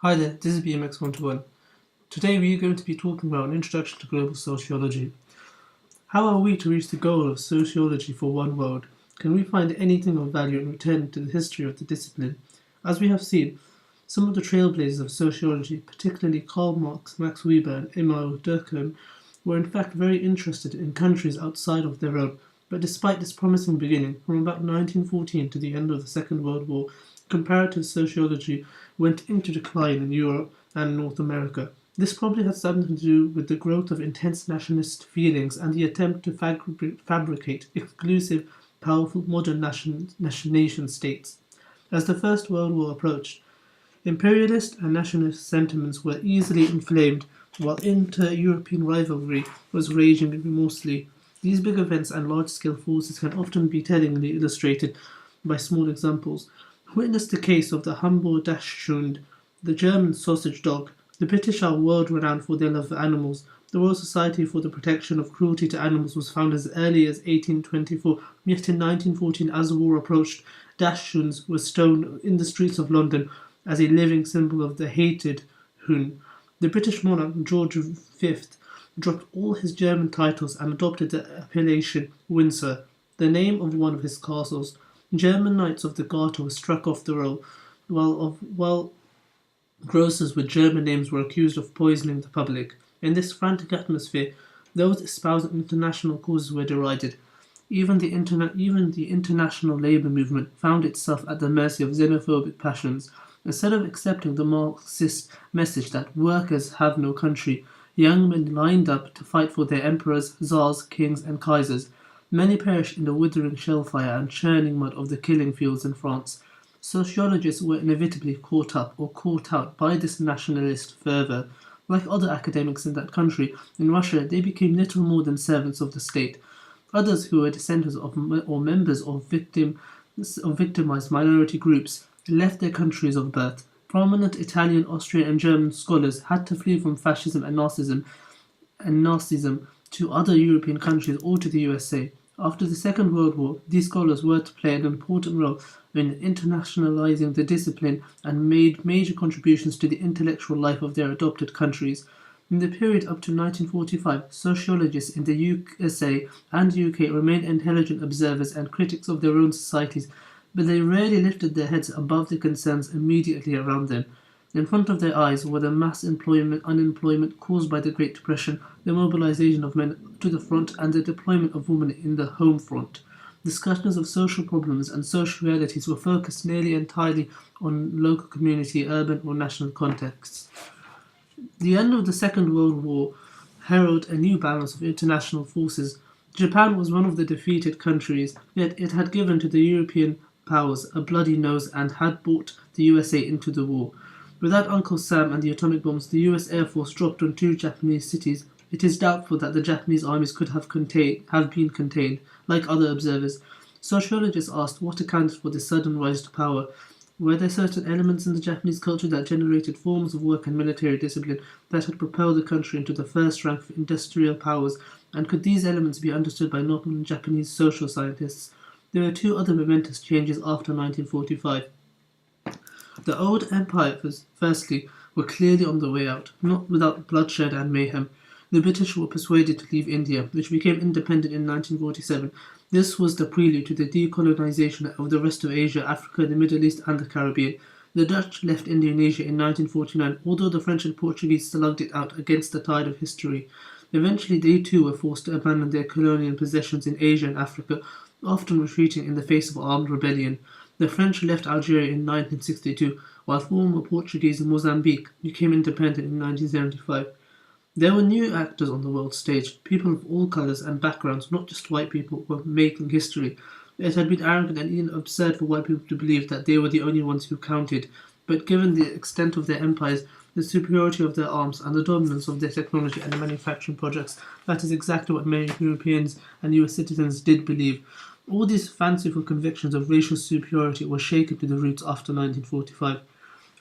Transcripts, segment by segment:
Hi there, this is BMX121. Today we are going to be talking about an introduction to global sociology. How are we to reach the goal of sociology for one world? Can we find anything of value in returning to the history of the discipline? As we have seen, some of the trailblazers of sociology, particularly Karl Marx, Max Weber, and Immanuel Durkheim, were in fact very interested in countries outside of their own. But despite this promising beginning, from about 1914 to the end of the Second World War, comparative sociology went into decline in Europe and North America. This probably had something to do with the growth of intense nationalist feelings and the attempt to fabricate exclusive, powerful modern nation states. As the First World War approached, imperialist and nationalist sentiments were easily inflamed, while inter-European rivalry was raging remorselessly. These big events and large-scale forces can often be tellingly illustrated by small examples. Witness the case of the Hamburg Dachshund, the German sausage dog. The British are world renowned for their love for animals. The Royal Society for the Protection of Cruelty to Animals was founded as early as 1824, yet in 1914, as the war approached, Dachshunds were stoned in the streets of London as a living symbol of the hated Hun. The British monarch George V dropped all his German titles and adopted the appellation Windsor, the name of one of his castles. German knights of the Garter were struck off the roll, while grocers with German names were accused of poisoning the public. In this frantic atmosphere, those espousing international causes were derided. Even the international labour movement found itself at the mercy of xenophobic passions. Instead of accepting the Marxist message that workers have no country, young men lined up to fight for their emperors, czars, kings, and kaisers. Many perished in the withering shell fire and churning mud of the killing fields in France. Sociologists were inevitably caught up or caught out by this nationalist fervour. Like other academics in that country, in Russia they became little more than servants of the state. Others who were descendants of or members of victimized minority groups left their countries of birth. Prominent Italian, Austrian, and German scholars had to flee from fascism and Nazism to other European countries or to the USA. After the Second World War, these scholars were to play an important role in internationalizing the discipline and made major contributions to the intellectual life of their adopted countries. In the period up to 1945, sociologists in the USA and UK remained intelligent observers and critics of their own societies, but they rarely lifted their heads above the concerns immediately around them. In front of their eyes were the mass unemployment caused by the Great Depression, the mobilization of men to the front, and the deployment of women in the home front. Discussions of social problems and social realities were focused nearly entirely on local community, urban, or national contexts. The end of the Second World War heralded a new balance of international forces. Japan was one of the defeated countries, yet it had given to the European powers a bloody nose and had brought the USA into the war. Without Uncle Sam and the atomic bombs the US Air Force dropped on two Japanese cities, it is doubtful that the Japanese armies could have been contained, like other observers. Sociologists asked what accounted for this sudden rise to power. Were there certain elements in the Japanese culture that generated forms of work and military discipline that had propelled the country into the first rank of industrial powers, and could these elements be understood by non-Japanese social scientists? There were two other momentous changes after 1945. The old empires, firstly, were clearly on the way out, not without bloodshed and mayhem. The British were persuaded to leave India, which became independent in 1947. This was the prelude to the decolonization of the rest of Asia, Africa, the Middle East, and the Caribbean. The Dutch left Indonesia in 1949, although the French and Portuguese slugged it out against the tide of history. Eventually, they too were forced to abandon their colonial possessions in Asia and Africa, often retreating in the face of armed rebellion. The French left Algeria in 1962, while former Portuguese Mozambique became independent in 1975. There were new actors on the world stage. People of all colours and backgrounds, not just white people, were making history. It had been arrogant and even absurd for white people to believe that they were the only ones who counted. But given the extent of their empires, the superiority of their arms, and the dominance of their technology and manufacturing projects, that is exactly what many Europeans and US citizens did believe. All these fanciful convictions of racial superiority were shaken to the roots after 1945.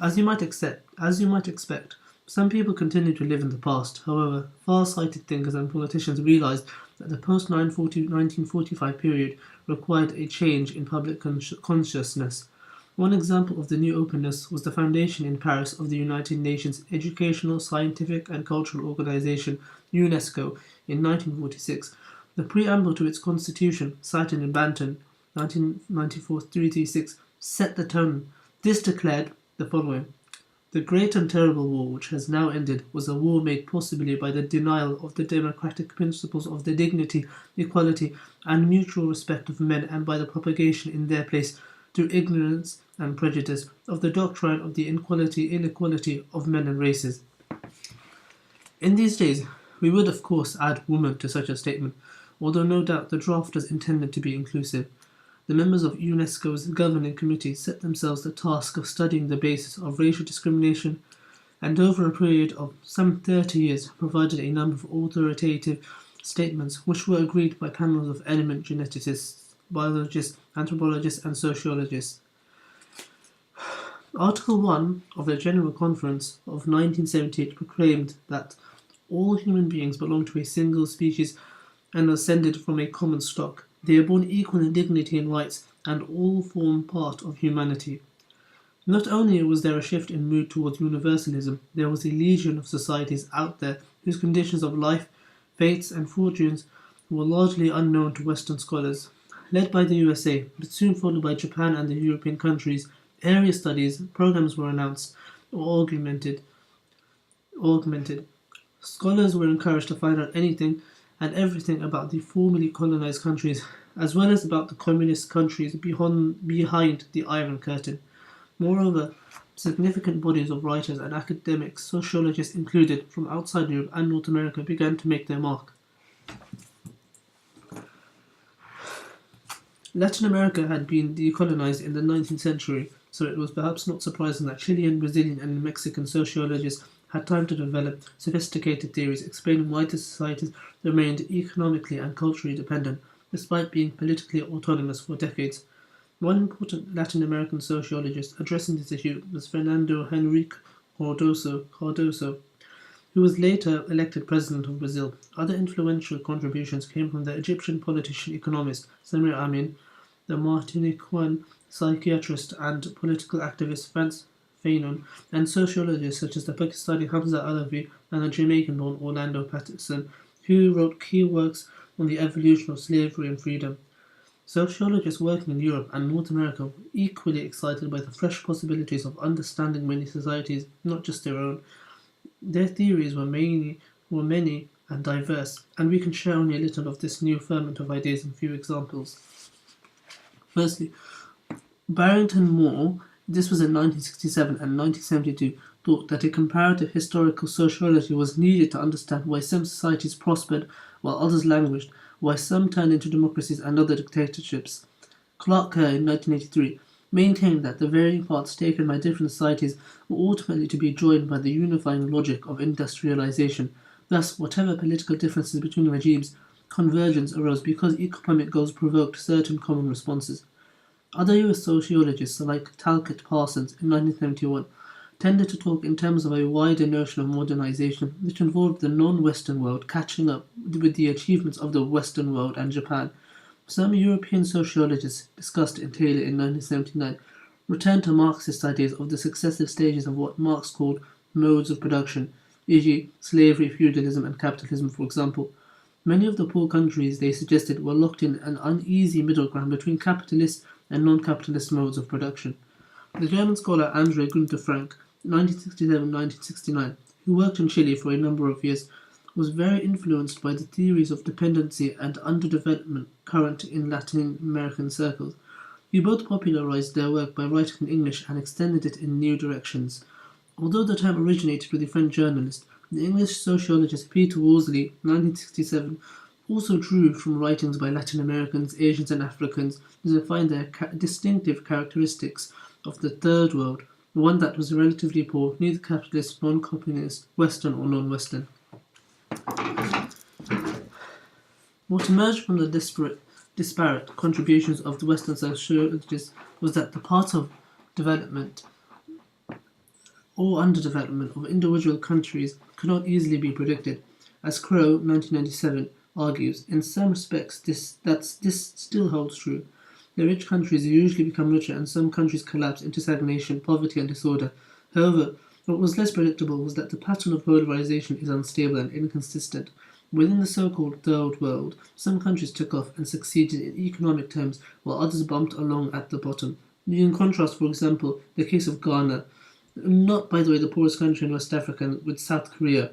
As you might expect, some people continue to live in the past. However, far-sighted thinkers and politicians realized that the post-1945 period required a change in public consciousness. One example of the new openness was the foundation in Paris of the United Nations Educational, Scientific and Cultural Organization, UNESCO, in 1946. The preamble to its constitution, cited in Banton, 1994-336, set the tone. This declared the following: "The great and terrible war which has now ended was a war made possibly by the denial of the democratic principles of the dignity, equality, and mutual respect of men, and by the propagation in their place, through ignorance and prejudice, of the doctrine of the inequality of men and races." In these days, we would of course add woman to such a statement, although no doubt the drafters intended to be inclusive. The members of UNESCO's governing committee set themselves the task of studying the basis of racial discrimination, and over a period of some 30 years provided a number of authoritative statements which were agreed by panels of eminent geneticists, biologists, anthropologists, and sociologists. Article 1 of the General Conference of 1978 proclaimed that all human beings belong to a single species and are descended from a common stock. They are born equal in dignity and rights, and all form part of humanity. Not only was there a shift in mood towards universalism, there was a legion of societies out there whose conditions of life, fates, and fortunes were largely unknown to Western scholars. Led by the USA, but soon followed by Japan and the European countries, area studies programs were announced or augmented. Scholars were encouraged to find out anything and everything about the formerly colonized countries, as well as about the communist countries behind the Iron Curtain. Moreover, significant bodies of writers and academics, sociologists included, from outside Europe and North America began to make their mark. Latin America had been decolonized in the 19th century, so it was perhaps not surprising that Chilean, Brazilian, and Mexican sociologists had time to develop sophisticated theories explaining why the societies remained economically and culturally dependent, despite being politically autonomous for decades. One important Latin American sociologist addressing this issue was Fernando Henrique Cardoso, who was later elected president of Brazil. Other influential contributions came from the Egyptian politician-economist Samir Amin, the Martiniquan psychiatrist and political activist Frantz Fanon, and sociologists such as the Pakistani Hamza Alavi and the Jamaican-born Orlando Patterson, who wrote key works on the evolution of slavery and freedom. Sociologists working in Europe and North America were equally excited by the fresh possibilities of understanding many societies, not just their own. Their theories were many and diverse, and we can share only a little of this new ferment of ideas in a few examples. Firstly, Barrington Moore, this was in 1967 and 1972, thought that a comparative historical sociology was needed to understand why some societies prospered while others languished, why some turned into democracies and other dictatorships. Clark Kerr, in 1983, maintained that the varying parts taken by different societies were ultimately to be joined by the unifying logic of industrialization. Thus, whatever political differences between regimes, convergence arose because economic goals provoked certain common responses. Other US sociologists, like Talcott Parsons in 1971, tended to talk in terms of a wider notion of modernization, which involved the non-Western world catching up with the achievements of the Western world and Japan. Some European sociologists, discussed in Taylor in 1979, returned to Marxist ideas of the successive stages of what Marx called modes of production, e.g., slavery, feudalism, and capitalism, for example. Many of the poor countries, they suggested, were locked in an uneasy middle ground between capitalist and non-capitalist modes of production. The German scholar Andre Günther Frank, 1967-1969, who worked in Chile for a number of years, was very influenced by the theories of dependency and underdevelopment current in Latin American circles. He both popularized their work by writing in English and extended it in new directions. Although the term originated with a French journalist, the English sociologist Peter Worsley, 1967, also drew from writings by Latin Americans, Asians, and Africans to define their distinctive characteristics of the Third World, one that was relatively poor, neither capitalist, non-communist, Western or non-Western. What emerged from the disparate contributions of the Western sociologists was that the path of development or underdevelopment of individual countries could not easily be predicted. As Crow, 1997, argues, in some respects this still holds true. The rich countries usually become richer and some countries collapse into stagnation, poverty and disorder. However, what was less predictable was that the pattern of polarization is unstable and inconsistent. Within the so-called Third World, some countries took off and succeeded in economic terms, while others bumped along at the bottom. You can contrast, for example, the case of Ghana, not, by the way, the poorest country in West Africa, with South Korea.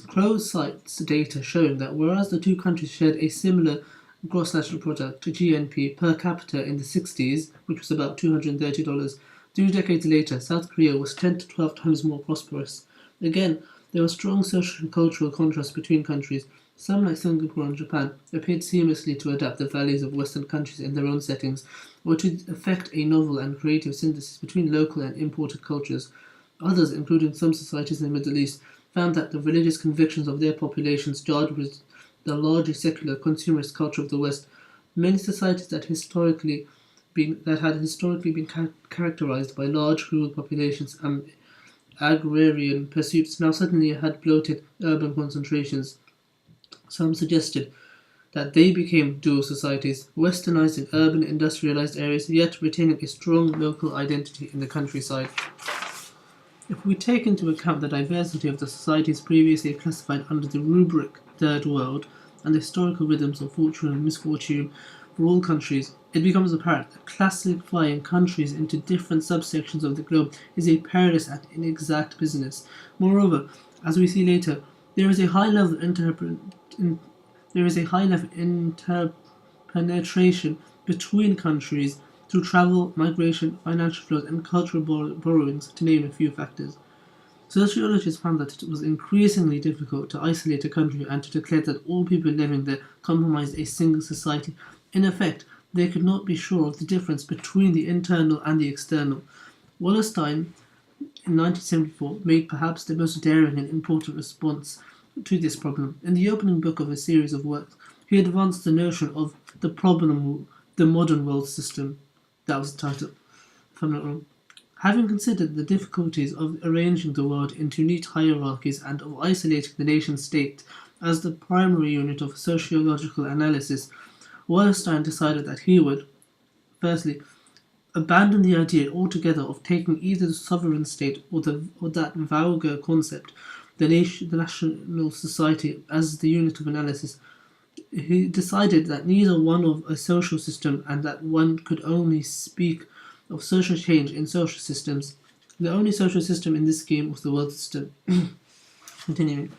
Crow cites data showing that whereas the two countries shared a similar gross national product (GNP) per capita in the 60s, which was about $230, 2 decades later, South Korea was 10 to 12 times more prosperous. Again, there were strong social and cultural contrasts between countries. Some, like Singapore and Japan, appeared seamlessly to adapt the values of Western countries in their own settings, or to effect a novel and creative synthesis between local and imported cultures. Others, including some societies in the Middle East, found that the religious convictions of their populations jarred with the largely secular consumerist culture of the West. Many societies that had historically been characterized by large rural populations and agrarian pursuits now suddenly had bloated urban concentrations. Some suggested that they became dual societies, westernized in urban industrialized areas, yet retaining a strong local identity in the countryside. If we take into account the diversity of the societies previously classified under the rubric Third World and the historical rhythms of fortune and misfortune for all countries, it becomes apparent that classifying countries into different subsections of the globe is a perilous and inexact business. Moreover, as we see later, there is a high level of interpenetration between countries through travel, migration, financial flows, and cultural borrowings, to name a few factors. Sociologists found that it was increasingly difficult to isolate a country and to declare that all people living there comprised a single society. In effect, they could not be sure of the difference between the internal and the external. Wallerstein, in 1974, made perhaps the most daring and important response to this problem. In the opening book of a series of works, he advanced the notion of the modern world system. That was the title, if I'm not wrong. Having considered the difficulties of arranging the world into neat hierarchies and of isolating the nation state as the primary unit of sociological analysis, Wallerstein decided that he would, firstly, abandon the idea altogether of taking either the sovereign state or that vulgar concept, the national society, as the unit of analysis. He decided that neither one of a social system and that one could only speak of social change in social systems. The only social system in this scheme was the world system. Continuing.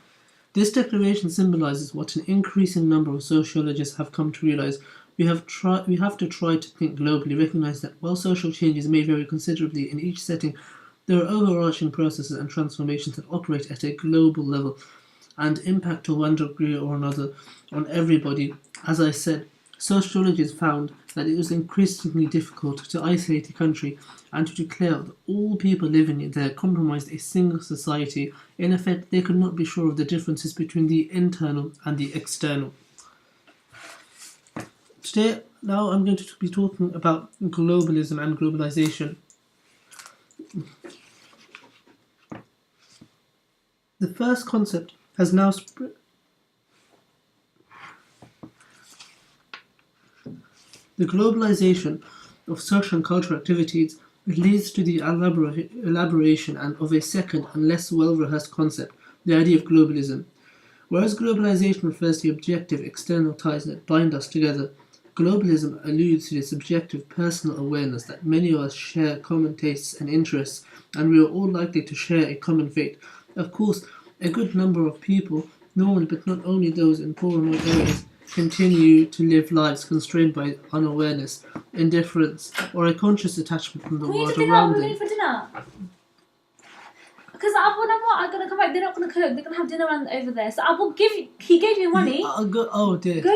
This declaration symbolizes what an increasing number of sociologists have come to realize. We have to try to think globally, recognize that while social changes may vary considerably in each setting, there are overarching processes and transformations that operate at a global level and impact to one degree or another on everybody. As I said, sociologists found that it was increasingly difficult to isolate a country and to declare that all people living there comprised a single society. In effect, they could not be sure of the differences between the internal and the external. Now I'm going to be talking about globalism and globalization. The first concept has now spread. The globalization of social and cultural activities leads to the elaboration and of a second and less well-rehearsed concept, the idea of globalism. Whereas globalization refers to the objective external ties that bind us together, globalism alludes to the subjective personal awareness that many of us share common tastes and interests, and we are all likely to share a common fate. Of course, a good number of people, normally but not only those in poor remote areas, continue to live lives constrained by unawareness, indifference, or a conscious attachment from the world around them. Can you for dinner? Because Abu and what are going to come back. They're not going to cook. They're going to have dinner over there. So Abu, he gave you money. Oh dear. Go